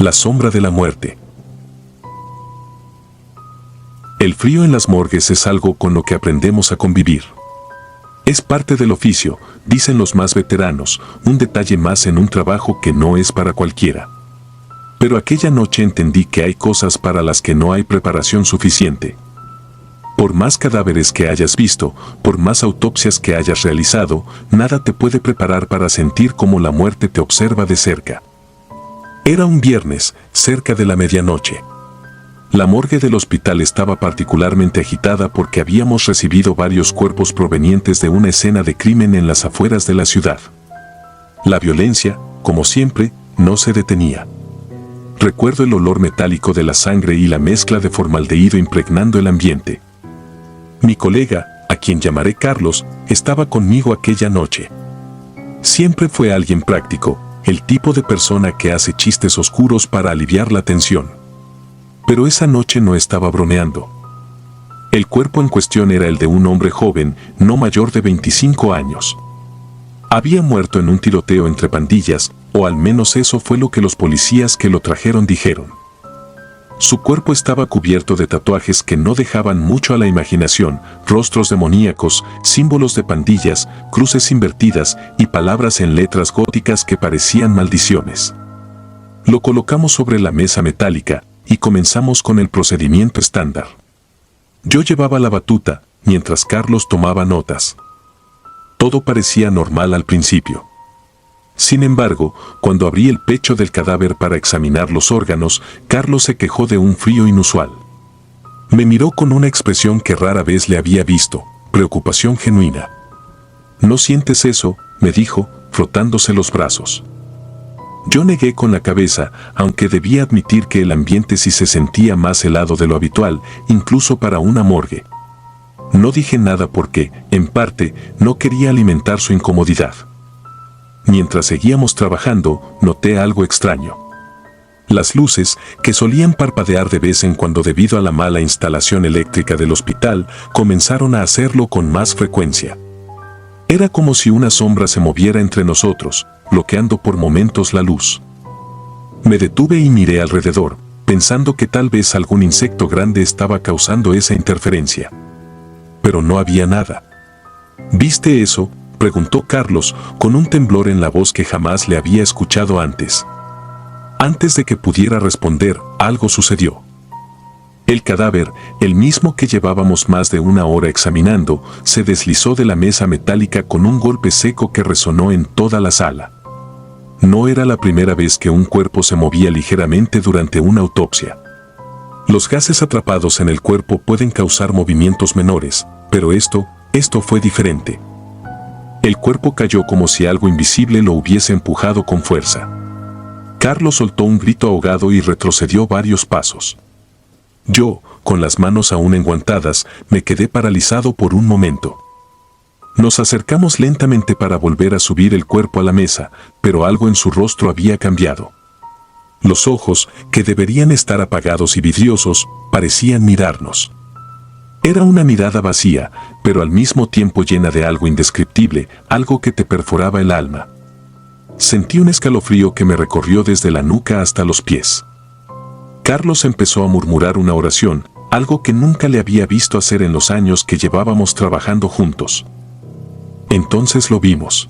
La sombra de la muerte. El frío en las morgues es algo con lo que aprendemos a convivir. Es parte del oficio, dicen los más veteranos, un detalle más en un trabajo que no es para cualquiera. Pero aquella noche entendí que hay cosas para las que no hay preparación suficiente. Por más cadáveres que hayas visto, por más autopsias que hayas realizado, nada te puede preparar para sentir cómo la muerte te observa de cerca. Era un viernes, cerca de la medianoche. La morgue del hospital estaba particularmente agitada porque habíamos recibido varios cuerpos provenientes de una escena de crimen en las afueras de la ciudad. La violencia, como siempre, no se detenía. Recuerdo el olor metálico de la sangre y la mezcla de formaldehído impregnando el ambiente. Mi colega, a quien llamaré Carlos, estaba conmigo aquella noche. Siempre fue alguien práctico, el tipo de persona que hace chistes oscuros para aliviar la tensión. Pero esa noche no estaba bromeando. El cuerpo en cuestión era el de un hombre joven, no mayor de 25 años. Había muerto en un tiroteo entre pandillas, o al menos eso fue lo que los policías que lo trajeron dijeron. Su cuerpo estaba cubierto de tatuajes que no dejaban mucho a la imaginación, rostros demoníacos, símbolos de pandillas, cruces invertidas y palabras en letras góticas que parecían maldiciones. Lo colocamos sobre la mesa metálica y comenzamos con el procedimiento estándar. Yo llevaba la batuta, mientras Carlos tomaba notas. Todo parecía normal al principio. Sin embargo, cuando abrí el pecho del cadáver para examinar los órganos, Carlos se quejó de un frío inusual. Me miró con una expresión que rara vez le había visto, preocupación genuina. ¿No sientes eso?, me dijo, frotándose los brazos. Yo negué con la cabeza, aunque debía admitir que el ambiente sí se sentía más helado de lo habitual, incluso para una morgue. No dije nada porque, en parte, no quería alimentar su incomodidad. Mientras seguíamos trabajando, noté algo extraño. Las luces, que solían parpadear de vez en cuando debido a la mala instalación eléctrica del hospital, comenzaron a hacerlo con más frecuencia. Era como si una sombra se moviera entre nosotros, bloqueando por momentos la luz. Me detuve y miré alrededor, pensando que tal vez algún insecto grande estaba causando esa interferencia. Pero no había nada. ¿Viste eso?, preguntó Carlos, con un temblor en la voz que jamás le había escuchado antes. Antes de que pudiera responder, algo sucedió. El cadáver, el mismo que llevábamos más de una hora examinando, se deslizó de la mesa metálica con un golpe seco que resonó en toda la sala. No era la primera vez que un cuerpo se movía ligeramente durante una autopsia. Los gases atrapados en el cuerpo pueden causar movimientos menores, pero esto fue diferente. El cuerpo cayó como si algo invisible lo hubiese empujado con fuerza. Carlos soltó un grito ahogado y retrocedió varios pasos. Yo, con las manos aún enguantadas, me quedé paralizado por un momento. Nos acercamos lentamente para volver a subir el cuerpo a la mesa, pero algo en su rostro había cambiado. Los ojos, que deberían estar apagados y vidriosos, parecían mirarnos. Era una mirada vacía, pero al mismo tiempo llena de algo indescriptible, algo que te perforaba el alma. Sentí un escalofrío que me recorrió desde la nuca hasta los pies. Carlos empezó a murmurar una oración, algo que nunca le había visto hacer en los años que llevábamos trabajando juntos. Entonces lo vimos.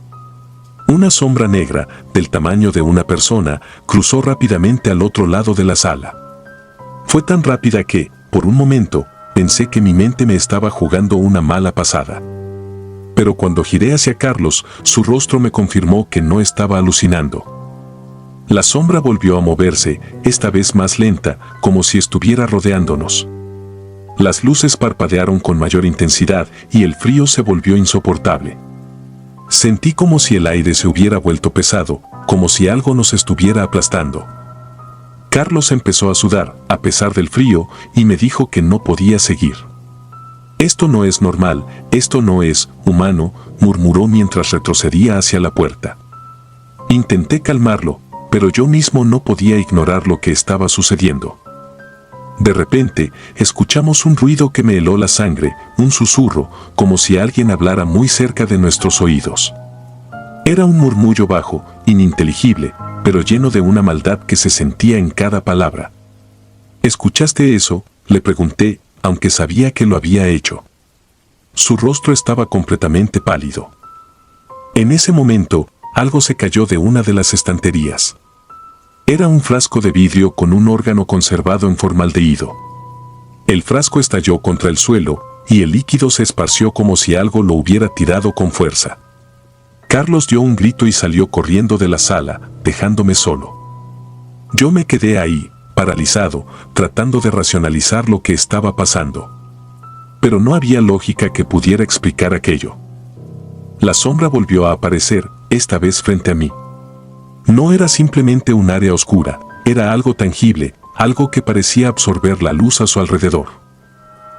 Una sombra negra, del tamaño de una persona, cruzó rápidamente al otro lado de la sala. Fue tan rápida que, por un momento, pensé que mi mente me estaba jugando una mala pasada. Pero cuando giré hacia Carlos, su rostro me confirmó que no estaba alucinando. La sombra volvió a moverse, esta vez más lenta, como si estuviera rodeándonos. Las luces parpadearon con mayor intensidad y el frío se volvió insoportable. Sentí como si el aire se hubiera vuelto pesado, como si algo nos estuviera aplastando. Carlos empezó a sudar, a pesar del frío, y me dijo que no podía seguir. Esto no es normal, esto no es humano, murmuró mientras retrocedía hacia la puerta. Intenté calmarlo, pero yo mismo no podía ignorar lo que estaba sucediendo. De repente, escuchamos un ruido que me heló la sangre, un susurro, como si alguien hablara muy cerca de nuestros oídos. Era un murmullo bajo, ininteligible, pero lleno de una maldad que se sentía en cada palabra. ¿Escuchaste eso?, le pregunté, aunque sabía que lo había hecho. Su rostro estaba completamente pálido. En ese momento, algo se cayó de una de las estanterías. Era un frasco de vidrio con un órgano conservado en formaldehído. El frasco estalló contra el suelo, y el líquido se esparció como si algo lo hubiera tirado con fuerza. Carlos dio un grito y salió corriendo de la sala, dejándome solo. Yo me quedé ahí, paralizado, tratando de racionalizar lo que estaba pasando. Pero no había lógica que pudiera explicar aquello. La sombra volvió a aparecer, esta vez frente a mí. No era simplemente un área oscura, era algo tangible, algo que parecía absorber la luz a su alrededor.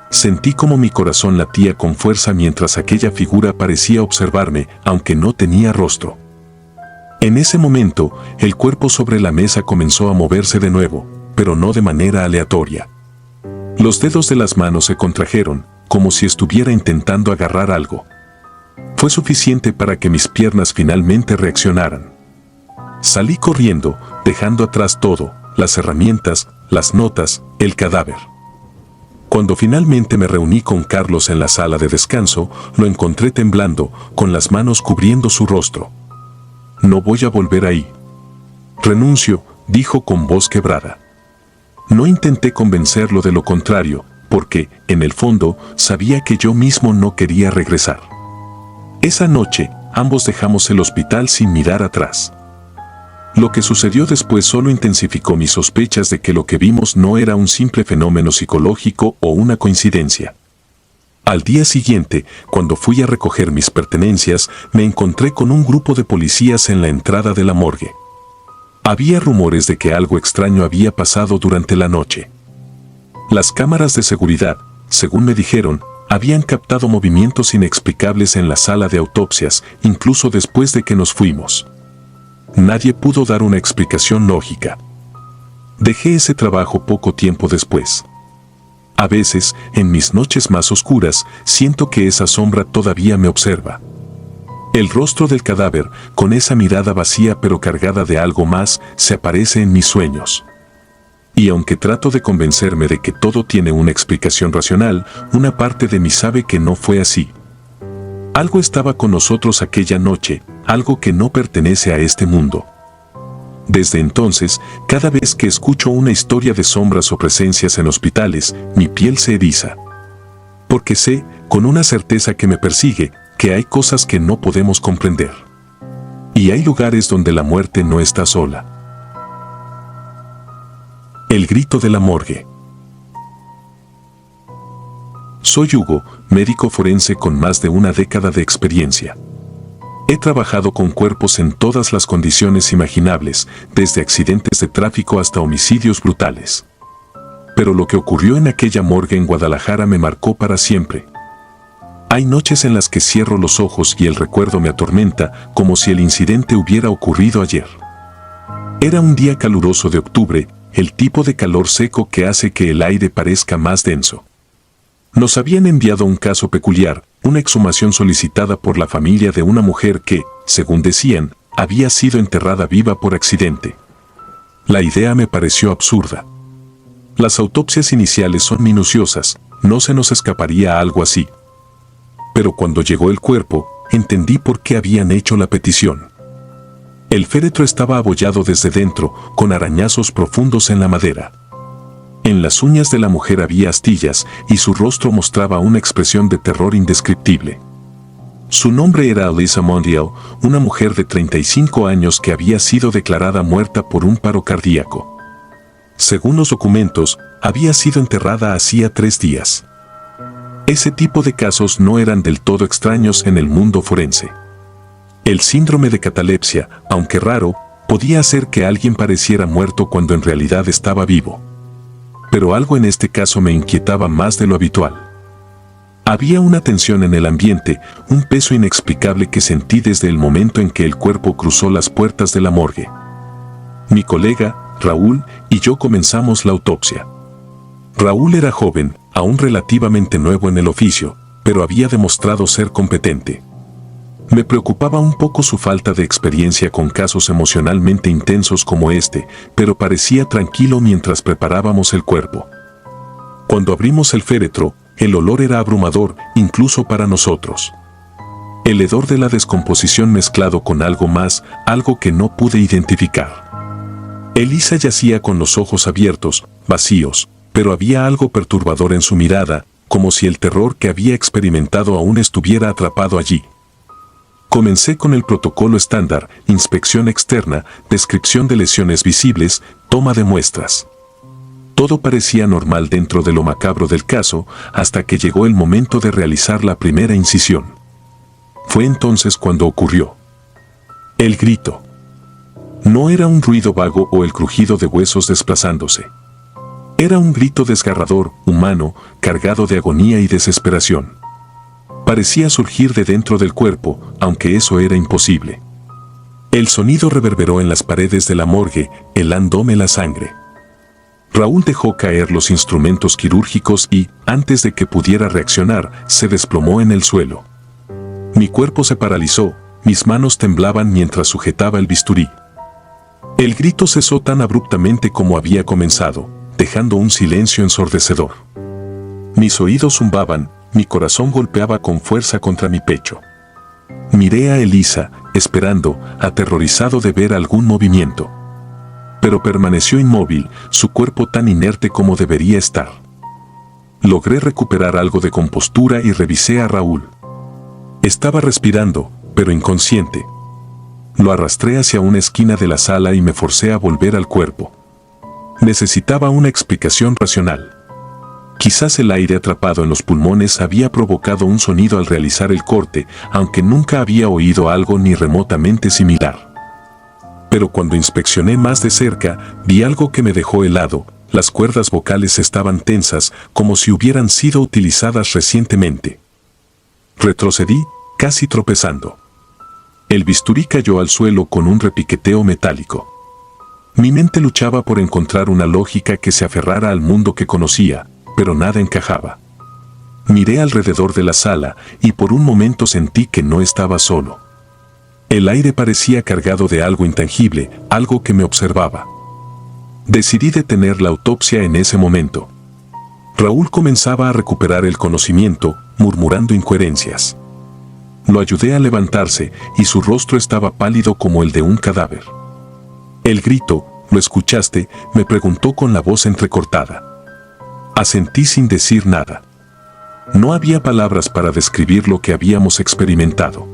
Sentí como mi corazón latía con fuerza mientras aquella figura parecía observarme, aunque no tenía rostro. En ese momento, el cuerpo sobre la mesa comenzó a moverse de nuevo, pero no de manera aleatoria. Los dedos de las manos se contrajeron, como si estuviera intentando agarrar algo. Fue suficiente para que mis piernas finalmente reaccionaran. Salí corriendo, dejando atrás todo, las herramientas, las notas, el cadáver. Cuando finalmente me reuní con Carlos en la sala de descanso, lo encontré temblando, con las manos cubriendo su rostro. No voy a volver ahí. Renuncio, dijo con voz quebrada. No intenté convencerlo de lo contrario, porque, en el fondo, sabía que yo mismo no quería regresar. Esa noche, ambos dejamos el hospital sin mirar atrás. Lo que sucedió después solo intensificó mis sospechas de que lo que vimos no era un simple fenómeno psicológico o una coincidencia. Al día siguiente, cuando fui a recoger mis pertenencias, me encontré con un grupo de policías en la entrada de la morgue. Había rumores de que algo extraño había pasado durante la noche. Las cámaras de seguridad, según me dijeron, habían captado movimientos inexplicables en la sala de autopsias, incluso después de que nos fuimos. Nadie pudo dar una explicación lógica. Dejé ese trabajo poco tiempo después. A veces, en mis noches más oscuras, siento que esa sombra todavía me observa. El rostro del cadáver, con esa mirada vacía pero cargada de algo más, se aparece en mis sueños. Y aunque trato de convencerme de que todo tiene una explicación racional, una parte de mí sabe que no fue así. Algo estaba con nosotros aquella noche, algo que no pertenece a este mundo. Desde entonces, cada vez que escucho una historia de sombras o presencias en hospitales, mi piel se eriza. Porque sé, con una certeza que me persigue, que hay cosas que no podemos comprender. Y hay lugares donde la muerte no está sola. El grito de la morgue. Soy Hugo, médico forense con más de una década de experiencia. He trabajado con cuerpos en todas las condiciones imaginables, desde accidentes de tráfico hasta homicidios brutales. Pero lo que ocurrió en aquella morgue en Guadalajara me marcó para siempre. Hay noches en las que cierro los ojos y el recuerdo me atormenta, como si el incidente hubiera ocurrido ayer. Era un día caluroso de octubre, el tipo de calor seco que hace que el aire parezca más denso. Nos habían enviado un caso peculiar, una exhumación solicitada por la familia de una mujer que, según decían, había sido enterrada viva por accidente. La idea me pareció absurda. Las autopsias iniciales son minuciosas, no se nos escaparía algo así. Pero cuando llegó el cuerpo, entendí por qué habían hecho la petición. El féretro estaba abollado desde dentro, con arañazos profundos en la madera. En las uñas de la mujer había astillas y su rostro mostraba una expresión de terror indescriptible. Su nombre era Alyssa Mondial, una mujer de 35 años que había sido declarada muerta por un paro cardíaco. Según los documentos, había sido enterrada hacía 3 días. Ese tipo de casos no eran del todo extraños en el mundo forense. El síndrome de catalepsia, aunque raro, podía hacer que alguien pareciera muerto cuando en realidad estaba vivo. Pero algo en este caso me inquietaba más de lo habitual. Había una tensión en el ambiente, un peso inexplicable que sentí desde el momento en que el cuerpo cruzó las puertas de la morgue. Mi colega, Raúl, y yo comenzamos la autopsia. Raúl era joven, aún relativamente nuevo en el oficio, pero había demostrado ser competente. Me preocupaba un poco su falta de experiencia con casos emocionalmente intensos como este, pero parecía tranquilo mientras preparábamos el cuerpo. Cuando abrimos el féretro, el olor era abrumador, incluso para nosotros. El hedor de la descomposición mezclado con algo más, algo que no pude identificar. Elisa yacía con los ojos abiertos, vacíos, pero había algo perturbador en su mirada, como si el terror que había experimentado aún estuviera atrapado allí. Comencé con el protocolo estándar: inspección externa, descripción de lesiones visibles, toma de muestras. Todo parecía normal dentro de lo macabro del caso, hasta que llegó el momento de realizar la primera incisión. Fue entonces cuando ocurrió. El grito. No era un ruido vago o el crujido de huesos desplazándose. Era un grito desgarrador, humano, cargado de agonía y desesperación. Parecía surgir de dentro del cuerpo, aunque eso era imposible. El sonido reverberó en las paredes de la morgue, helándome la sangre. Raúl dejó caer los instrumentos quirúrgicos y, antes de que pudiera reaccionar, se desplomó en el suelo. Mi cuerpo se paralizó, mis manos temblaban mientras sujetaba el bisturí. El grito cesó tan abruptamente como había comenzado, dejando un silencio ensordecedor. Mis oídos zumbaban, mi corazón golpeaba con fuerza contra mi pecho. Miré a Elisa, esperando, aterrorizado de ver algún movimiento. Pero permaneció inmóvil, su cuerpo tan inerte como debería estar. Logré recuperar algo de compostura y revisé a Raúl. Estaba respirando, pero inconsciente. Lo arrastré hacia una esquina de la sala y me forcé a volver al cuerpo. Necesitaba una explicación racional. Quizás el aire atrapado en los pulmones había provocado un sonido al realizar el corte, aunque nunca había oído algo ni remotamente similar. Pero cuando inspeccioné más de cerca, vi algo que me dejó helado. Las cuerdas vocales estaban tensas, como si hubieran sido utilizadas recientemente. Retrocedí, casi tropezando. El bisturí cayó al suelo con un repiqueteo metálico. Mi mente luchaba por encontrar una lógica que se aferrara al mundo que conocía, pero nada encajaba. Miré alrededor de la sala y por un momento sentí que no estaba solo. El aire parecía cargado de algo intangible, algo que me observaba. Decidí detener la autopsia en ese momento. Raúl comenzaba a recuperar el conocimiento, murmurando incoherencias. Lo ayudé a levantarse y su rostro estaba pálido como el de un cadáver. El grito, ¿lo escuchaste?, me preguntó con la voz entrecortada. Asentí sin decir nada. No había palabras para describir lo que habíamos experimentado.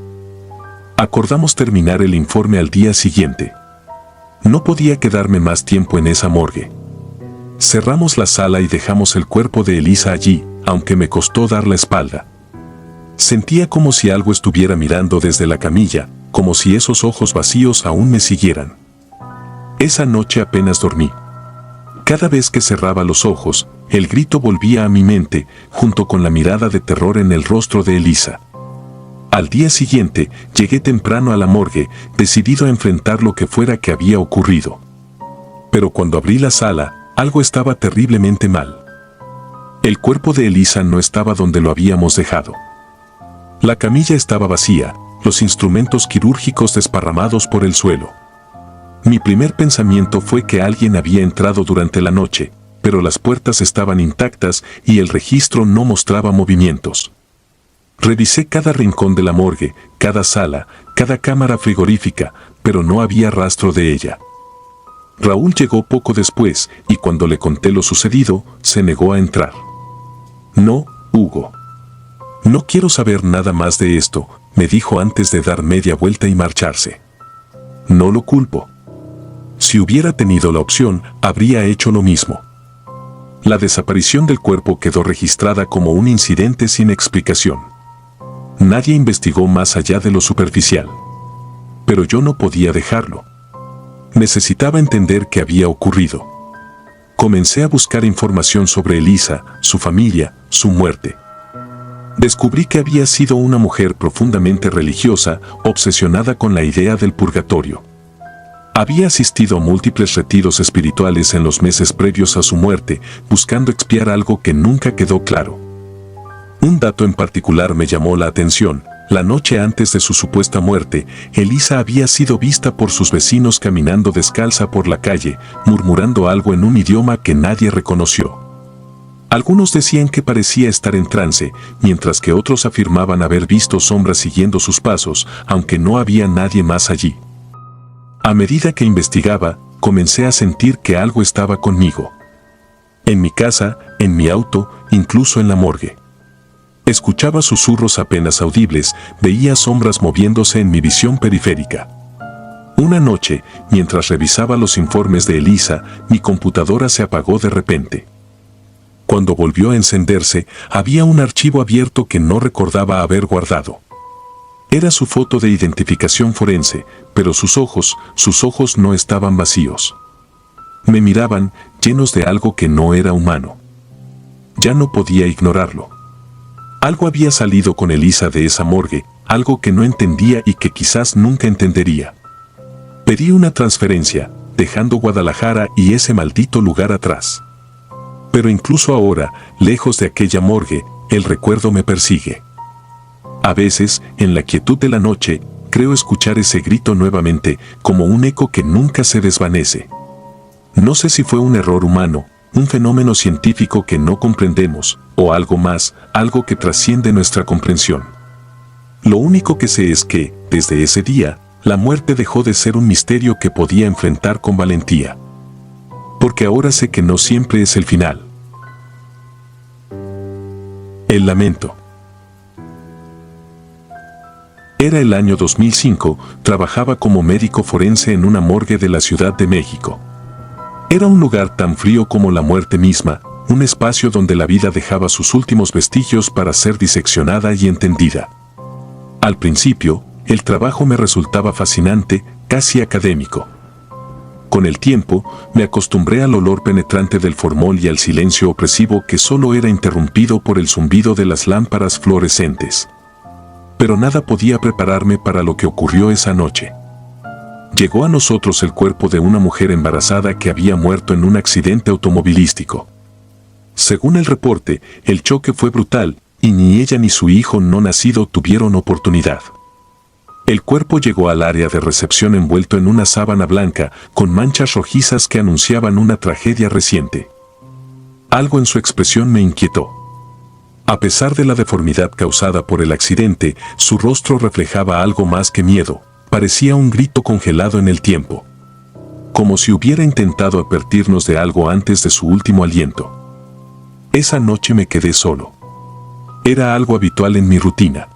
Acordamos terminar el informe al día siguiente. No podía quedarme más tiempo en esa morgue. Cerramos la sala y dejamos el cuerpo de Elisa allí, aunque me costó dar la espalda. Sentía como si algo estuviera mirando desde la camilla, como si esos ojos vacíos aún me siguieran. Esa noche apenas dormí. Cada vez que cerraba los ojos, el grito volvía a mi mente, junto con la mirada de terror en el rostro de Elisa. Al día siguiente, llegué temprano a la morgue, decidido a enfrentar lo que fuera que había ocurrido. Pero cuando abrí la sala, algo estaba terriblemente mal. El cuerpo de Elisa no estaba donde lo habíamos dejado. La camilla estaba vacía, los instrumentos quirúrgicos desparramados por el suelo. Mi primer pensamiento fue que alguien había entrado durante la noche, pero las puertas estaban intactas y el registro no mostraba movimientos. Revisé cada rincón de la morgue, cada sala, cada cámara frigorífica, pero no había rastro de ella. Raúl llegó poco después y cuando le conté lo sucedido, se negó a entrar. No, Hugo. No quiero saber nada más de esto, me dijo antes de dar media vuelta y marcharse. No lo culpo. Si hubiera tenido la opción, habría hecho lo mismo. La desaparición del cuerpo quedó registrada como un incidente sin explicación. Nadie investigó más allá de lo superficial. Pero yo no podía dejarlo. Necesitaba entender qué había ocurrido. Comencé a buscar información sobre Elisa, su familia, su muerte. Descubrí que había sido una mujer profundamente religiosa, obsesionada con la idea del purgatorio. Había asistido a múltiples retiros espirituales en los meses previos a su muerte, buscando expiar algo que nunca quedó claro. Un dato en particular me llamó la atención: La noche antes de su supuesta muerte, Elisa había sido vista por sus vecinos caminando descalza por la calle, murmurando algo en un idioma que nadie reconoció. Algunos decían que parecía estar en trance, mientras que otros afirmaban haber visto sombras siguiendo sus pasos, aunque no había nadie más allí. A medida que investigaba, comencé a sentir que algo estaba conmigo. En mi casa, en mi auto, incluso en la morgue. Escuchaba susurros apenas audibles, veía sombras moviéndose en mi visión periférica. Una noche, mientras revisaba los informes de Elisa, mi computadora se apagó de repente. Cuando volvió a encenderse, había un archivo abierto que no recordaba haber guardado. Era su foto de identificación forense, pero sus ojos no estaban vacíos. Me miraban, llenos de algo que no era humano. Ya no podía ignorarlo. Algo había salido con Elisa de esa morgue, algo que no entendía y que quizás nunca entendería. Pedí una transferencia, dejando Guadalajara y ese maldito lugar atrás. Pero incluso ahora, lejos de aquella morgue, el recuerdo me persigue. A veces, en la quietud de la noche, creo escuchar ese grito nuevamente, como un eco que nunca se desvanece. No sé si fue un error humano, un fenómeno científico que no comprendemos, o algo más, algo que trasciende nuestra comprensión. Lo único que sé es que, desde ese día, la muerte dejó de ser un misterio que podía enfrentar con valentía. Porque ahora sé que no siempre es el final. El lamento. Era el año 2005, trabajaba como médico forense en una morgue de la Ciudad de México. Era un lugar tan frío como la muerte misma, un espacio donde la vida dejaba sus últimos vestigios para ser diseccionada y entendida. Al principio, el trabajo me resultaba fascinante, casi académico. Con el tiempo, me acostumbré al olor penetrante del formol y al silencio opresivo que solo era interrumpido por el zumbido de las lámparas fluorescentes. Pero nada podía prepararme para lo que ocurrió esa noche. Llegó a nosotros el cuerpo de una mujer embarazada que había muerto en un accidente automovilístico. Según el reporte, el choque fue brutal y ni ella ni su hijo no nacido tuvieron oportunidad. El cuerpo llegó al área de recepción envuelto en una sábana blanca con manchas rojizas que anunciaban una tragedia reciente. Algo en su expresión me inquietó. A pesar de la deformidad causada por el accidente, su rostro reflejaba algo más que miedo. Parecía un grito congelado en el tiempo. Como si hubiera intentado advertirnos de algo antes de su último aliento. Esa noche me quedé solo. Era algo habitual en mi rutina.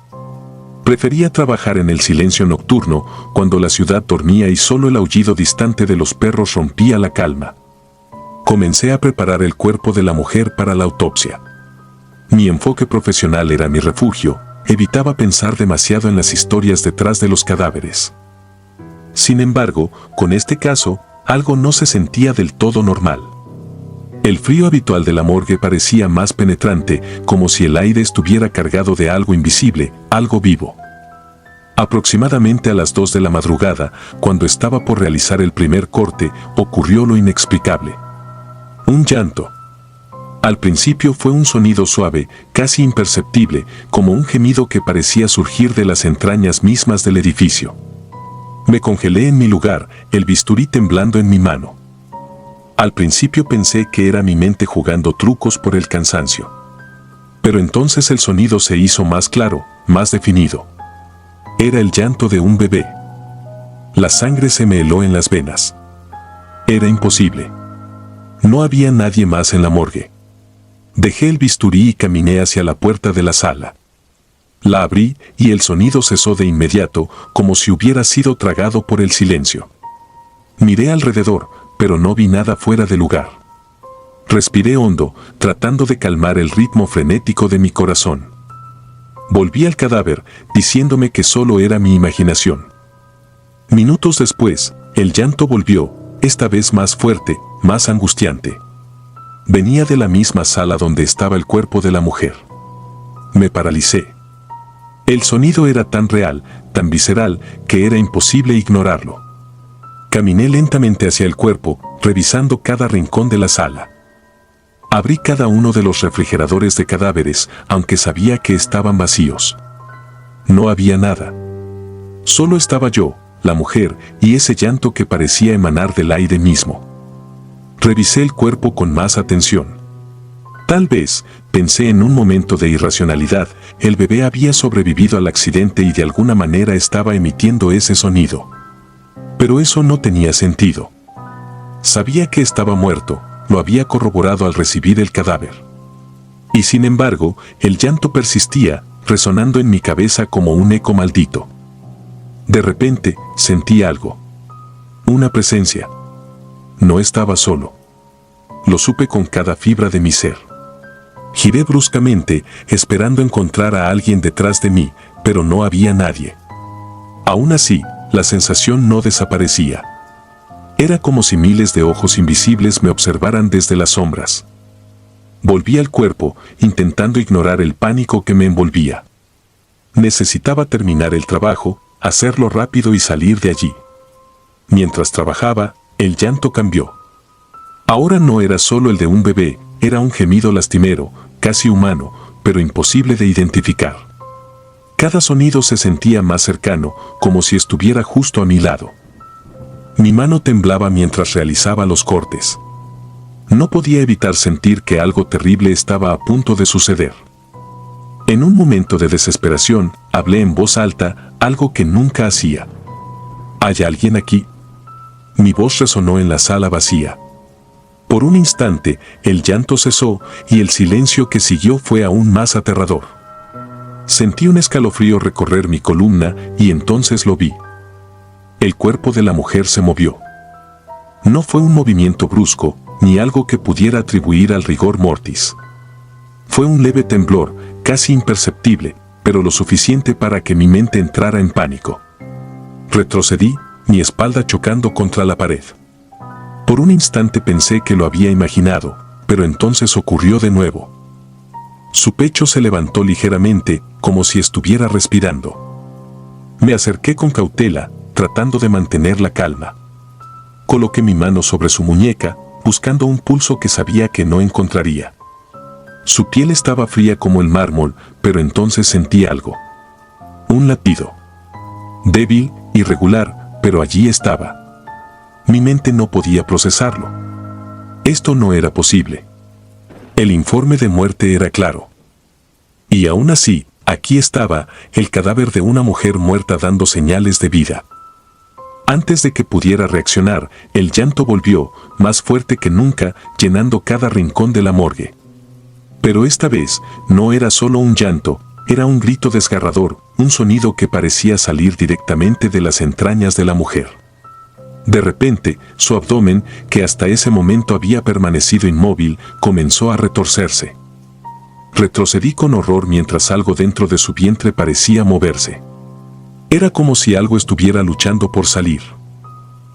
Prefería trabajar en el silencio nocturno, cuando la ciudad dormía y solo el aullido distante de los perros rompía la calma. Comencé a preparar el cuerpo de la mujer para la autopsia. Mi enfoque profesional era mi refugio. Evitaba pensar demasiado en las historias detrás de los cadáveres. Sin embargo, con este caso, algo no se sentía del todo normal. El frío habitual de la morgue parecía más penetrante, como si el aire estuviera cargado de algo invisible, algo vivo. Aproximadamente a las 2 de la madrugada, cuando estaba por realizar el primer corte, ocurrió lo inexplicable. Un llanto. Al principio fue un sonido suave, casi imperceptible, como un gemido que parecía surgir de las entrañas mismas del edificio. Me congelé en mi lugar, el bisturí temblando en mi mano. Al principio pensé que era mi mente jugando trucos por el cansancio. Pero entonces el sonido se hizo más claro, más definido. Era el llanto de un bebé. La sangre se me heló en las venas. Era imposible. No había nadie más en la morgue. Dejé el bisturí y caminé hacia la puerta de la sala. La abrí y el sonido cesó de inmediato, como si hubiera sido tragado por el silencio. Miré alrededor, pero no vi nada fuera de lugar. Respiré hondo, tratando de calmar el ritmo frenético de mi corazón. Volví al cadáver, diciéndome que solo era mi imaginación. Minutos después, el llanto volvió, esta vez más fuerte, más angustiante. Venía de la misma sala donde estaba el cuerpo de la mujer. Me paralicé. El sonido era tan real, tan visceral, que era imposible ignorarlo. Caminé lentamente hacia el cuerpo, revisando cada rincón de la sala. Abrí cada uno de los refrigeradores de cadáveres, aunque sabía que estaban vacíos. No había nada. Solo estaba yo, la mujer, y ese llanto que parecía emanar del aire mismo. Revisé el cuerpo con más atención. Tal vez, pensé en un momento de irracionalidad, el bebé había sobrevivido al accidente y de alguna manera estaba emitiendo ese sonido. Pero eso no tenía sentido. Sabía que estaba muerto, lo había corroborado al recibir el cadáver. Y sin embargo, el llanto persistía, resonando en mi cabeza como un eco maldito. De repente, sentí algo. Una presencia. No estaba solo. Lo supe con cada fibra de mi ser. Giré bruscamente, esperando encontrar a alguien detrás de mí, pero no había nadie. Aún así, la sensación no desaparecía. Era como si miles de ojos invisibles me observaran desde las sombras. Volví al cuerpo, intentando ignorar el pánico que me envolvía. Necesitaba terminar el trabajo, hacerlo rápido y salir de allí. Mientras trabajaba, el llanto cambió. Ahora no era solo el de un bebé, era un gemido lastimero, casi humano, pero imposible de identificar. Cada sonido se sentía más cercano, como si estuviera justo a mi lado. Mi mano temblaba mientras realizaba los cortes. No podía evitar sentir que algo terrible estaba a punto de suceder. En un momento de desesperación, hablé en voz alta, algo que nunca hacía. ¿Hay alguien aquí? Mi voz resonó en la sala vacía. Por un instante, el llanto cesó y el silencio que siguió fue aún más aterrador. Sentí un escalofrío recorrer mi columna y entonces lo vi. El cuerpo de la mujer se movió. No fue un movimiento brusco, ni algo que pudiera atribuir al rigor mortis. Fue un leve temblor, casi imperceptible, pero lo suficiente para que mi mente entrara en pánico. Retrocedí, mi espalda chocando contra la pared. Por un instante pensé que lo había imaginado, pero entonces ocurrió de nuevo. Su pecho se levantó ligeramente, como si estuviera respirando. Me acerqué con cautela, tratando de mantener la calma. Coloqué mi mano sobre su muñeca, buscando un pulso que sabía que no encontraría. Su piel estaba fría como el mármol, pero entonces sentí algo. Un latido. Débil, irregular, pero allí estaba. Mi mente no podía procesarlo. Esto no era posible. El informe de muerte era claro. Y aún así, aquí estaba, el cadáver de una mujer muerta dando señales de vida. Antes de que pudiera reaccionar, el llanto volvió, más fuerte que nunca, llenando cada rincón de la morgue. Pero esta vez, no era solo un llanto, era un grito desgarrador, un sonido que parecía salir directamente de las entrañas de la mujer. De repente, su abdomen, que hasta ese momento había permanecido inmóvil, comenzó a retorcerse. Retrocedí con horror mientras algo dentro de su vientre parecía moverse. Era como si algo estuviera luchando por salir.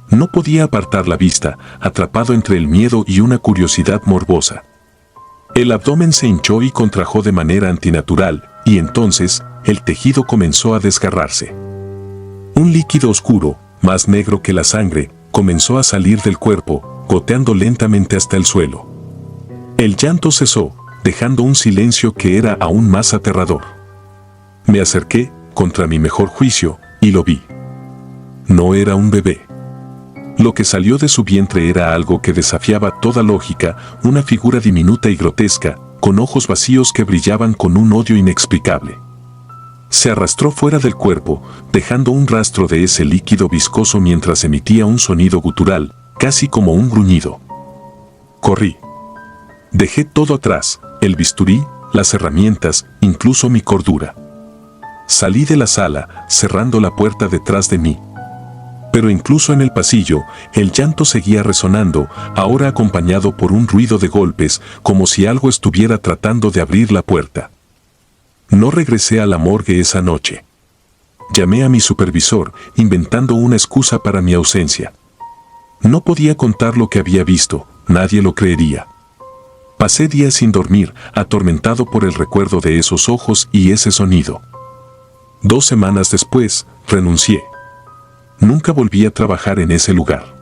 No podía apartar la vista, atrapado entre el miedo y una curiosidad morbosa. El abdomen se hinchó y contrajo de manera antinatural, y entonces, el tejido comenzó a desgarrarse. Un líquido oscuro, más negro que la sangre, comenzó a salir del cuerpo, goteando lentamente hasta el suelo. El llanto cesó, dejando un silencio que era aún más aterrador. Me acerqué, contra mi mejor juicio, y lo vi. No era un bebé. Lo que salió de su vientre era algo que desafiaba toda lógica, una figura diminuta y grotesca, con ojos vacíos que brillaban con un odio inexplicable. Se arrastró fuera del cuerpo, dejando un rastro de ese líquido viscoso mientras emitía un sonido gutural, casi como un gruñido. Corrí. Dejé todo atrás, el bisturí, las herramientas, incluso mi cordura. Salí de la sala, cerrando la puerta detrás de mí. Pero incluso en el pasillo, el llanto seguía resonando, ahora acompañado por un ruido de golpes, como si algo estuviera tratando de abrir la puerta. No regresé a la morgue esa noche. Llamé a mi supervisor, inventando una excusa para mi ausencia. No podía contar lo que había visto, nadie lo creería. Pasé días sin dormir, atormentado por el recuerdo de esos ojos y ese sonido. 2 semanas después, renuncié. Nunca volví a trabajar en ese lugar.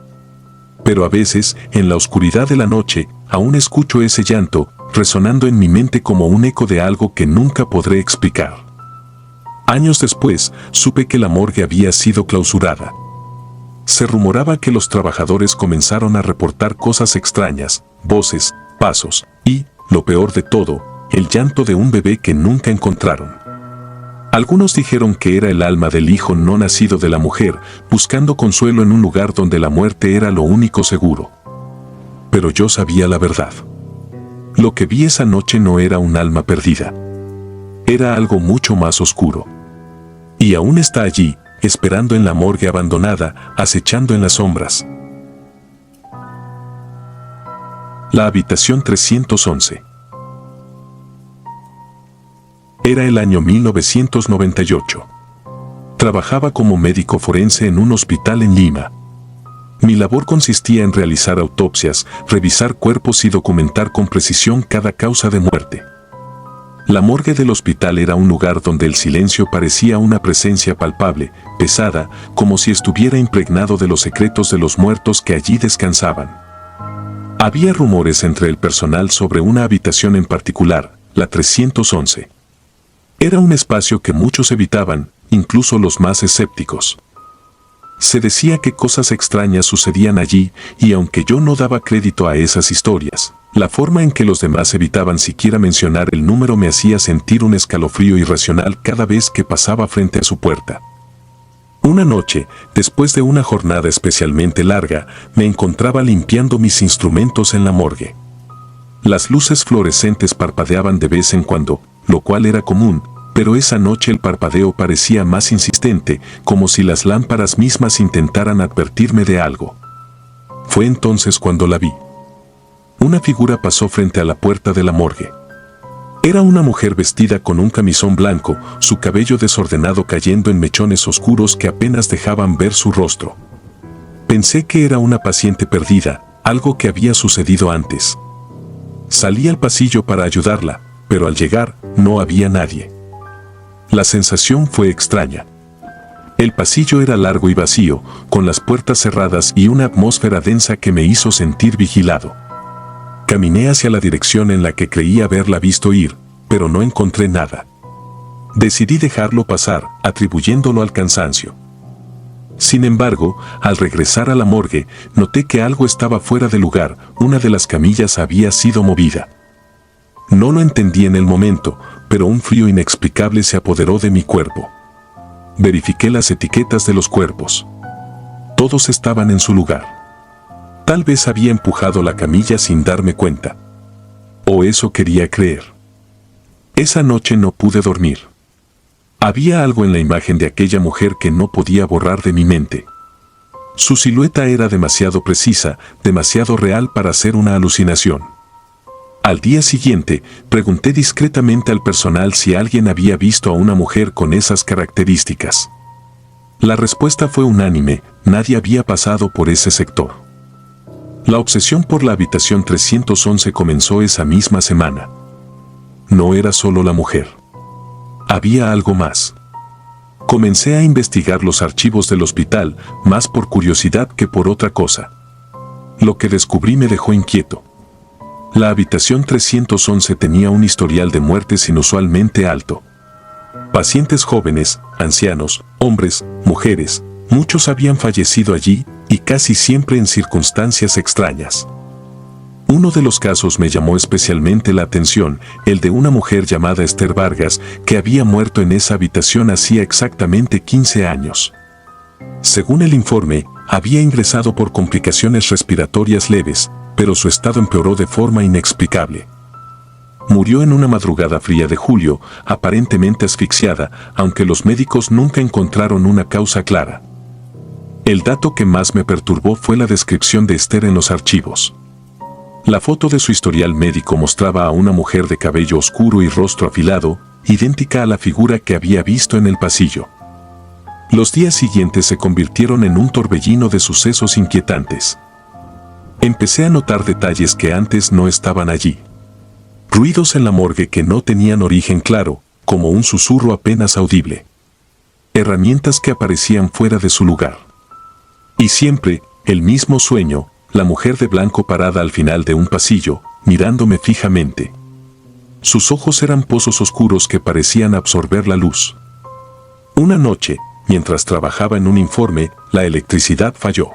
Pero a veces, en la oscuridad de la noche, aún escucho ese llanto, resonando en mi mente como un eco de algo que nunca podré explicar. Años después, supe que la morgue había sido clausurada. Se rumoraba que los trabajadores comenzaron a reportar cosas extrañas, voces, pasos y, lo peor de todo, el llanto de un bebé que nunca encontraron. Algunos dijeron que era el alma del hijo no nacido de la mujer, buscando consuelo en un lugar donde la muerte era lo único seguro. Pero yo sabía la verdad. Lo que vi esa noche no era un alma perdida. Era algo mucho más oscuro. Y aún está allí, esperando en la morgue abandonada, acechando en las sombras. La habitación 311. Era el año 1998. Trabajaba como médico forense en un hospital en Lima. Mi labor consistía en realizar autopsias, revisar cuerpos y documentar con precisión cada causa de muerte. La morgue del hospital era un lugar donde el silencio parecía una presencia palpable, pesada, como si estuviera impregnado de los secretos de los muertos que allí descansaban. Había rumores entre el personal sobre una habitación en particular, la 311. Era un espacio que muchos evitaban, incluso los más escépticos. Se decía que cosas extrañas sucedían allí, y aunque yo no daba crédito a esas historias, la forma en que los demás evitaban siquiera mencionar el número me hacía sentir un escalofrío irracional cada vez que pasaba frente a su puerta. Una noche, después de una jornada especialmente larga, me encontraba limpiando mis instrumentos en la morgue. Las luces fluorescentes parpadeaban de vez en cuando, lo cual era común, pero esa noche el parpadeo parecía más insistente, como si las lámparas mismas intentaran advertirme de algo. Fue entonces cuando la vi. Una figura pasó frente a la puerta de la morgue. Era una mujer vestida con un camisón blanco, su cabello desordenado cayendo en mechones oscuros que apenas dejaban ver su rostro. Pensé que era una paciente perdida, algo que había sucedido antes. Salí al pasillo para ayudarla, pero al llegar, no había nadie. La sensación fue extraña. El pasillo era largo y vacío, con las puertas cerradas y una atmósfera densa que me hizo sentir vigilado. Caminé hacia la dirección en la que creía haberla visto ir, pero no encontré nada. Decidí dejarlo pasar, atribuyéndolo al cansancio. Sin embargo, al regresar a la morgue, noté que algo estaba fuera de lugar, una de las camillas había sido movida. No lo entendí en el momento, pero un frío inexplicable se apoderó de mi cuerpo. Verifiqué las etiquetas de los cuerpos. Todos estaban en su lugar. Tal vez había empujado la camilla sin darme cuenta. O eso quería creer. Esa noche no pude dormir. Había algo en la imagen de aquella mujer que no podía borrar de mi mente. Su silueta era demasiado precisa, demasiado real para ser una alucinación. Al día siguiente, pregunté discretamente al personal si alguien había visto a una mujer con esas características. La respuesta fue unánime, nadie había pasado por ese sector. La obsesión por la habitación 311 comenzó esa misma semana. No era solo la mujer. Había algo más. Comencé a investigar los archivos del hospital, más por curiosidad que por otra cosa. Lo que descubrí me dejó inquieto. La habitación 311 tenía un historial de muertes inusualmente alto. Pacientes jóvenes, ancianos, hombres, mujeres, muchos habían fallecido allí, y casi siempre en circunstancias extrañas. Uno de los casos me llamó especialmente la atención, el de una mujer llamada Esther Vargas, que había muerto en esa habitación hacía exactamente 15 años. Según el informe, había ingresado por complicaciones respiratorias leves, pero su estado empeoró de forma inexplicable. Murió en una madrugada fría de julio, aparentemente asfixiada, aunque los médicos nunca encontraron una causa clara. El dato que más me perturbó fue la descripción de Esther en los archivos. La foto de su historial médico mostraba a una mujer de cabello oscuro y rostro afilado, idéntica a la figura que había visto en el pasillo. Los días siguientes se convirtieron en un torbellino de sucesos inquietantes. Empecé a notar detalles que antes no estaban allí. Ruidos en la morgue que no tenían origen claro, como un susurro apenas audible. Herramientas que aparecían fuera de su lugar. Y siempre, el mismo sueño, la mujer de blanco parada al final de un pasillo, mirándome fijamente. Sus ojos eran pozos oscuros que parecían absorber la luz. Una noche, mientras trabajaba en un informe, la electricidad falló.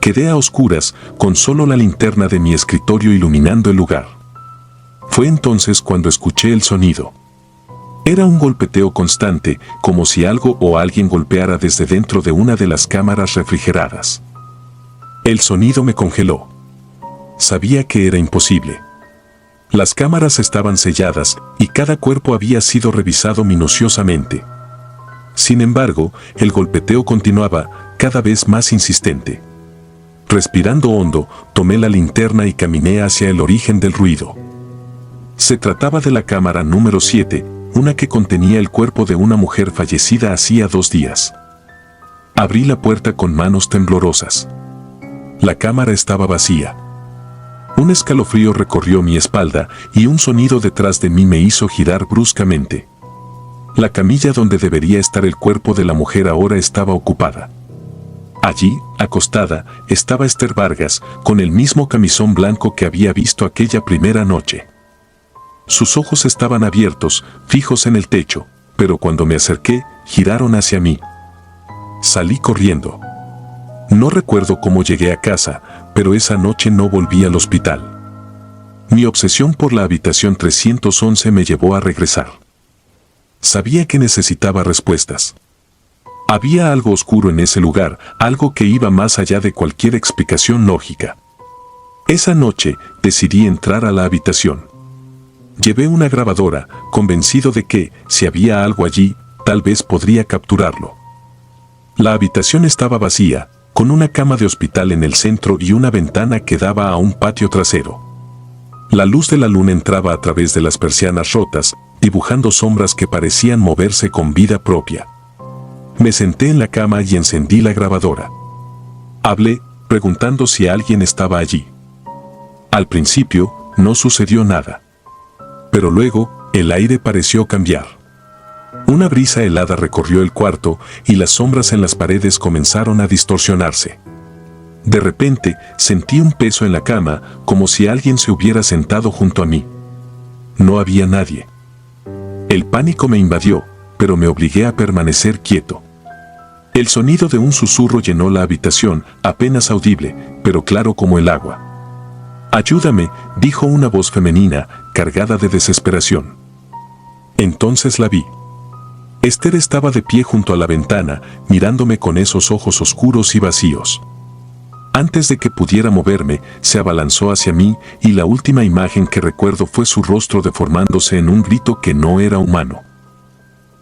Quedé a oscuras, con solo la linterna de mi escritorio iluminando el lugar. Fue entonces cuando escuché el sonido. Era un golpeteo constante, como si algo o alguien golpeara desde dentro de una de las cámaras refrigeradas. El sonido me congeló. Sabía que era imposible. Las cámaras estaban selladas y cada cuerpo había sido revisado minuciosamente. Sin embargo, el golpeteo continuaba, cada vez más insistente. Respirando hondo, tomé la linterna y caminé hacia el origen del ruido. Se trataba de la cámara número 7, una que contenía el cuerpo de una mujer fallecida hacía 2 días. Abrí la puerta con manos temblorosas. La cámara estaba vacía. Un escalofrío recorrió mi espalda y un sonido detrás de mí me hizo girar bruscamente. La camilla donde debería estar el cuerpo de la mujer ahora estaba ocupada. Allí, acostada, estaba Esther Vargas, con el mismo camisón blanco que había visto aquella primera noche. Sus ojos estaban abiertos, fijos en el techo, pero cuando me acerqué, giraron hacia mí. Salí corriendo. No recuerdo cómo llegué a casa, pero esa noche no volví al hospital. Mi obsesión por la habitación 311 me llevó a regresar. Sabía que necesitaba respuestas. Había algo oscuro en ese lugar, algo que iba más allá de cualquier explicación lógica. Esa noche decidí entrar a la habitación. Llevé una grabadora, convencido de que, si había algo allí, tal vez podría capturarlo. La habitación estaba vacía, con una cama de hospital en el centro y una ventana que daba a un patio trasero. La luz de la luna entraba a través de las persianas rotas, dibujando sombras que parecían moverse con vida propia. Me senté en la cama y encendí la grabadora. Hablé, preguntando si alguien estaba allí. Al principio, no sucedió nada. Pero luego, el aire pareció cambiar. Una brisa helada recorrió el cuarto y las sombras en las paredes comenzaron a distorsionarse. De repente, sentí un peso en la cama, como si alguien se hubiera sentado junto a mí. No había nadie. El pánico me invadió, pero me obligué a permanecer quieto. El sonido de un susurro llenó la habitación, apenas audible, pero claro como el agua. «Ayúdame», dijo una voz femenina, cargada de desesperación. Entonces la vi. Esther estaba de pie junto a la ventana, mirándome con esos ojos oscuros y vacíos. Antes de que pudiera moverme, se abalanzó hacia mí y la última imagen que recuerdo fue su rostro deformándose en un grito que no era humano.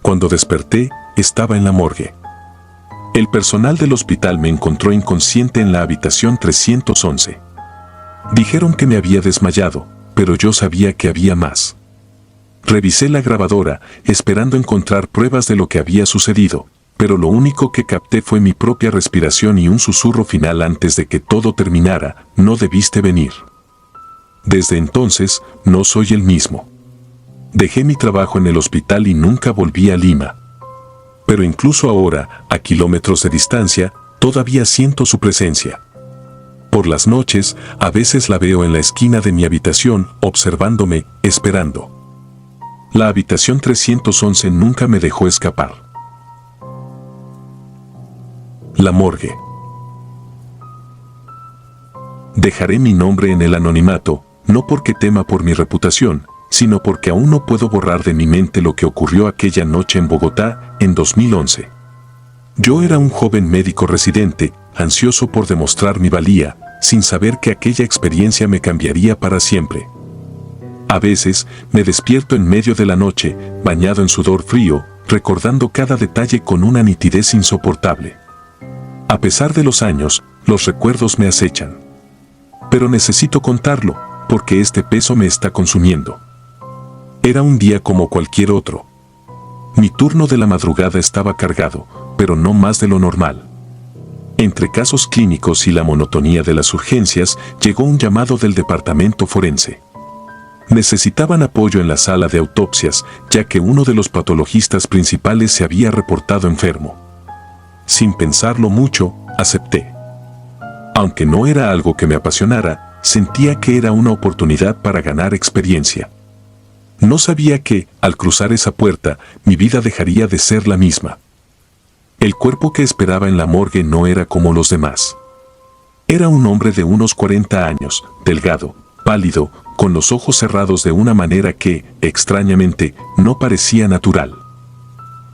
Cuando desperté, estaba en la morgue. El personal del hospital me encontró inconsciente en la habitación 311. Dijeron que me había desmayado, pero yo sabía que había más. Revisé la grabadora, esperando encontrar pruebas de lo que había sucedido, pero lo único que capté fue mi propia respiración y un susurro final antes de que todo terminara: «No debiste venir». Desde entonces, no soy el mismo. Dejé mi trabajo en el hospital y nunca volví a Lima. Pero incluso ahora, a kilómetros de distancia, todavía siento su presencia. Por las noches, a veces la veo en la esquina de mi habitación, observándome, esperando. La habitación 311 nunca me dejó escapar. La morgue. Dejaré mi nombre en el anonimato, no porque tema por mi reputación, sino porque aún no puedo borrar de mi mente lo que ocurrió aquella noche en Bogotá, en 2011. Yo era un joven médico residente, ansioso por demostrar mi valía, sin saber que aquella experiencia me cambiaría para siempre. A veces, me despierto en medio de la noche, bañado en sudor frío, recordando cada detalle con una nitidez insoportable. A pesar de los años, los recuerdos me acechan. Pero necesito contarlo, porque este peso me está consumiendo. Era un día como cualquier otro. Mi turno de la madrugada estaba cargado, pero no más de lo normal. Entre casos clínicos y la monotonía de las urgencias, llegó un llamado del departamento forense. Necesitaban apoyo en la sala de autopsias, ya que uno de los patologistas principales se había reportado enfermo. Sin pensarlo mucho, acepté. Aunque no era algo que me apasionara, sentía que era una oportunidad para ganar experiencia. No sabía que, al cruzar esa puerta, mi vida dejaría de ser la misma. El cuerpo que esperaba en la morgue no era como los demás. Era un hombre de unos 40 años, delgado, pálido, con los ojos cerrados de una manera que, extrañamente, no parecía natural.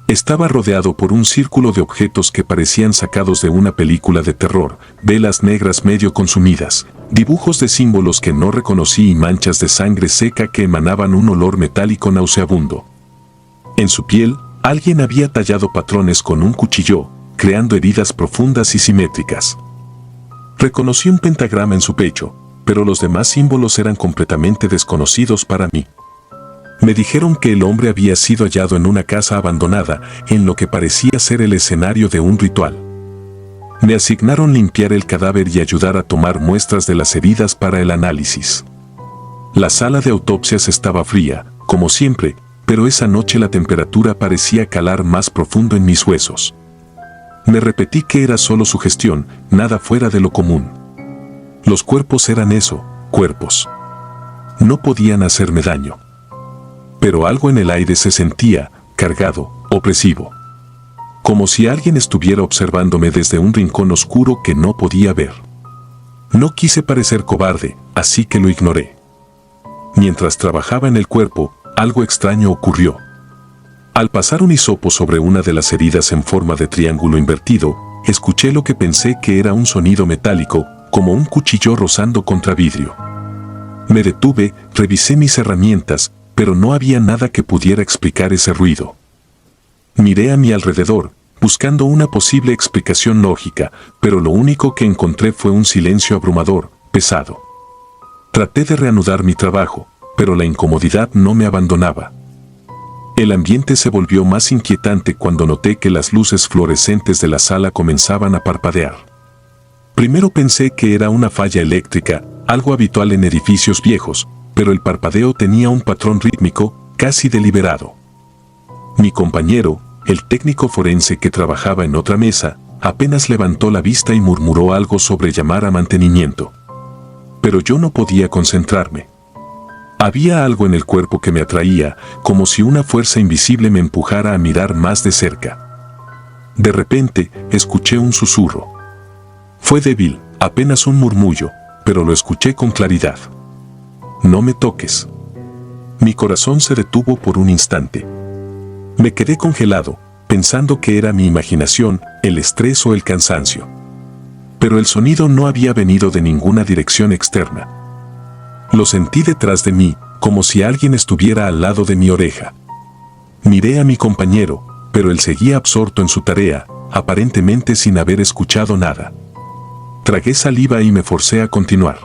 Estaba rodeado por un círculo de objetos que parecían sacados de una película de terror, velas negras medio consumidas, dibujos de símbolos que no reconocí y manchas de sangre seca que emanaban un olor metálico nauseabundo. En su piel, alguien había tallado patrones con un cuchillo, creando heridas profundas y simétricas. Reconocí un pentagrama en su pecho, pero los demás símbolos eran completamente desconocidos para mí. Me dijeron que el hombre había sido hallado en una casa abandonada, en lo que parecía ser el escenario de un ritual. Me asignaron limpiar el cadáver y ayudar a tomar muestras de las heridas para el análisis. La sala de autopsias estaba fría, como siempre, pero esa noche la temperatura parecía calar más profundo en mis huesos. Me repetí que era solo sugestión, nada fuera de lo común. Los cuerpos eran eso, cuerpos. No podían hacerme daño. Pero algo en el aire se sentía, cargado, opresivo. Como si alguien estuviera observándome desde un rincón oscuro que no podía ver. No quise parecer cobarde, así que lo ignoré. Mientras trabajaba en el cuerpo, algo extraño ocurrió. Al pasar un hisopo sobre una de las heridas en forma de triángulo invertido, escuché lo que pensé que era un sonido metálico, como un cuchillo rozando contra vidrio. Me detuve, revisé mis herramientas, pero no había nada que pudiera explicar ese ruido. Miré a mi alrededor, buscando una posible explicación lógica, pero lo único que encontré fue un silencio abrumador, pesado. Traté de reanudar mi trabajo, pero la incomodidad no me abandonaba. El ambiente se volvió más inquietante cuando noté que las luces fluorescentes de la sala comenzaban a parpadear. Primero pensé que era una falla eléctrica, algo habitual en edificios viejos, pero el parpadeo tenía un patrón rítmico, casi deliberado. Mi compañero, el técnico forense que trabajaba en otra mesa, apenas levantó la vista y murmuró algo sobre llamar a mantenimiento. Pero yo no podía concentrarme. Había algo en el cuerpo que me atraía, como si una fuerza invisible me empujara a mirar más de cerca. De repente, escuché un susurro. Fue débil, apenas un murmullo, pero lo escuché con claridad. No me toques. Mi corazón se detuvo por un instante. Me quedé congelado, pensando que era mi imaginación, el estrés o el cansancio. Pero el sonido no había venido de ninguna dirección externa. Lo sentí detrás de mí, como si alguien estuviera al lado de mi oreja. Miré a mi compañero, pero él seguía absorto en su tarea, aparentemente sin haber escuchado nada. Tragué saliva y me forcé a continuar.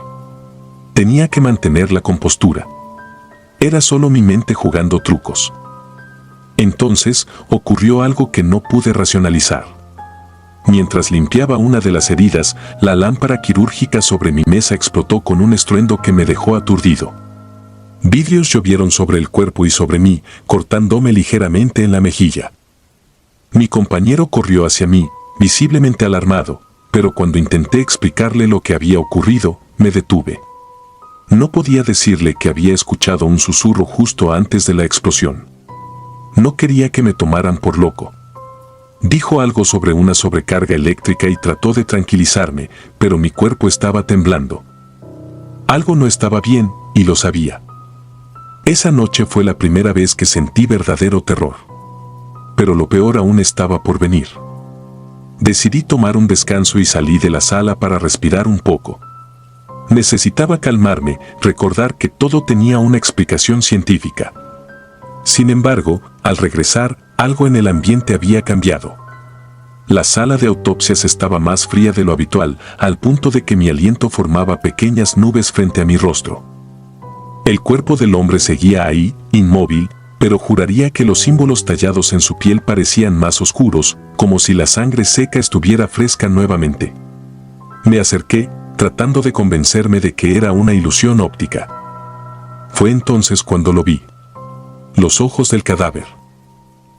Tenía que mantener la compostura. Era solo mi mente jugando trucos. Entonces, ocurrió algo que no pude racionalizar. Mientras limpiaba una de las heridas, la lámpara quirúrgica sobre mi mesa explotó con un estruendo que me dejó aturdido. Vidrios llovieron sobre el cuerpo y sobre mí, cortándome ligeramente en la mejilla. Mi compañero corrió hacia mí, visiblemente alarmado, pero cuando intenté explicarle lo que había ocurrido, me detuve. No podía decirle que había escuchado un susurro justo antes de la explosión. No quería que me tomaran por loco. Dijo algo sobre una sobrecarga eléctrica y trató de tranquilizarme, pero mi cuerpo estaba temblando. Algo no estaba bien, y lo sabía. Esa noche fue la primera vez que sentí verdadero terror. Pero lo peor aún estaba por venir. Decidí tomar un descanso y salí de la sala para respirar un poco. Necesitaba calmarme, recordar que todo tenía una explicación científica. Sin embargo, al regresar, algo en el ambiente había cambiado. La sala de autopsias estaba más fría de lo habitual, al punto de que mi aliento formaba pequeñas nubes frente a mi rostro. El cuerpo del hombre seguía ahí, inmóvil, pero juraría que los símbolos tallados en su piel parecían más oscuros, como si la sangre seca estuviera fresca nuevamente. Me acerqué, tratando de convencerme de que era una ilusión óptica. Fue entonces cuando lo vi. Los ojos del cadáver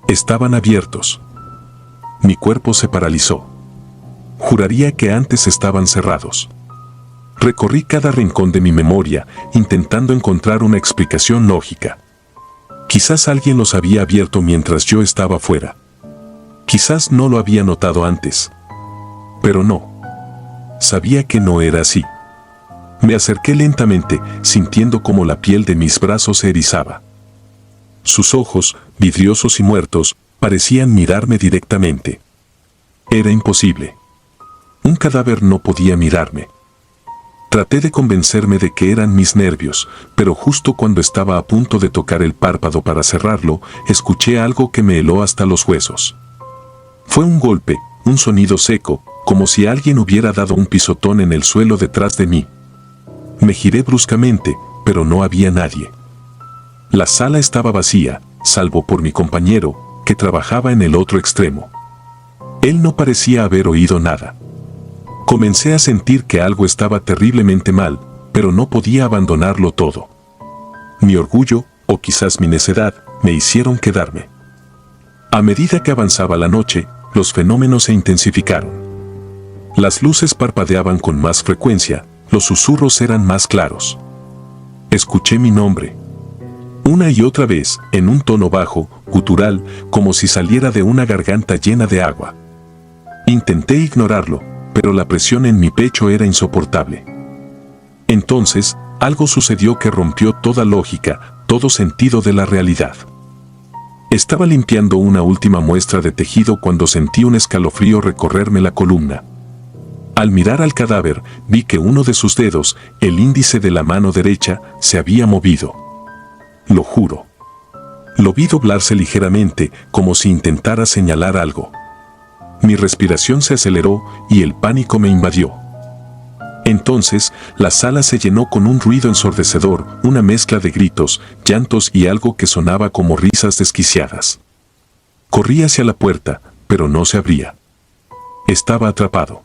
estaban abiertos. Mi cuerpo se paralizó. Juraría que antes estaban cerrados. Recorrí cada rincón de mi memoria, intentando encontrar una explicación lógica. Quizás alguien los había abierto mientras yo estaba fuera. Quizás no lo había notado antes. Pero no. Sabía que no era así. Me acerqué lentamente, sintiendo como la piel de mis brazos se erizaba. Sus ojos, vidriosos y muertos, parecían mirarme directamente. Era imposible. Un cadáver no podía mirarme. Traté de convencerme de que eran mis nervios, pero justo cuando estaba a punto de tocar el párpado para cerrarlo, escuché algo que me heló hasta los huesos. Fue un golpe, un sonido seco, como si alguien hubiera dado un pisotón en el suelo detrás de mí. Me giré bruscamente, pero no había nadie. La sala estaba vacía, salvo por mi compañero, que trabajaba en el otro extremo. Él no parecía haber oído nada. Comencé a sentir que algo estaba terriblemente mal, pero no podía abandonarlo todo. Mi orgullo, o quizás mi necedad, me hicieron quedarme. A medida que avanzaba la noche, los fenómenos se intensificaron. Las luces parpadeaban con más frecuencia, los susurros eran más claros. Escuché mi nombre. Una y otra vez, en un tono bajo, gutural, como si saliera de una garganta llena de agua. Intenté ignorarlo, pero la presión en mi pecho era insoportable. Entonces, algo sucedió que rompió toda lógica, todo sentido de la realidad. Estaba limpiando una última muestra de tejido cuando sentí un escalofrío recorrerme la columna. Al mirar al cadáver, vi que uno de sus dedos, el índice de la mano derecha, se había movido. Lo juro. Lo vi doblarse ligeramente, como si intentara señalar algo. Mi respiración se aceleró y el pánico me invadió. Entonces, la sala se llenó con un ruido ensordecedor, una mezcla de gritos, llantos y algo que sonaba como risas desquiciadas. Corrí hacia la puerta, pero no se abría. Estaba atrapado.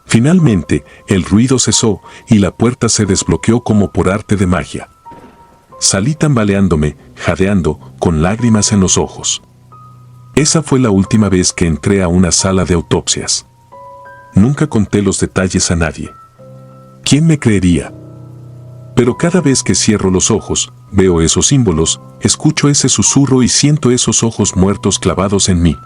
Finalmente, el ruido cesó y la puerta se desbloqueó como por arte de magia. Salí tambaleándome, jadeando, con lágrimas en los ojos. Esa fue la última vez que entré a una sala de autopsias. Nunca conté los detalles a nadie. ¿Quién me creería? Pero cada vez que cierro los ojos, veo esos símbolos, escucho ese susurro y siento esos ojos muertos clavados en mí.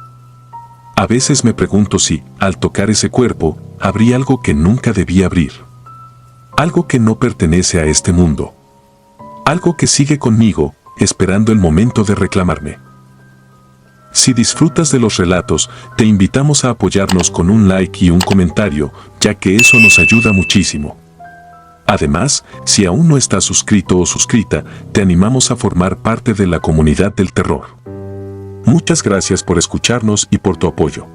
A veces me pregunto si, al tocar ese cuerpo, abrí algo que nunca debía abrir. Algo que no pertenece a este mundo. Algo que sigue conmigo, esperando el momento de reclamarme. Si disfrutas de los relatos, te invitamos a apoyarnos con un like y un comentario, ya que eso nos ayuda muchísimo. Además, si aún no estás suscrito o suscrita, te animamos a formar parte de la comunidad del terror. Muchas gracias por escucharnos y por tu apoyo.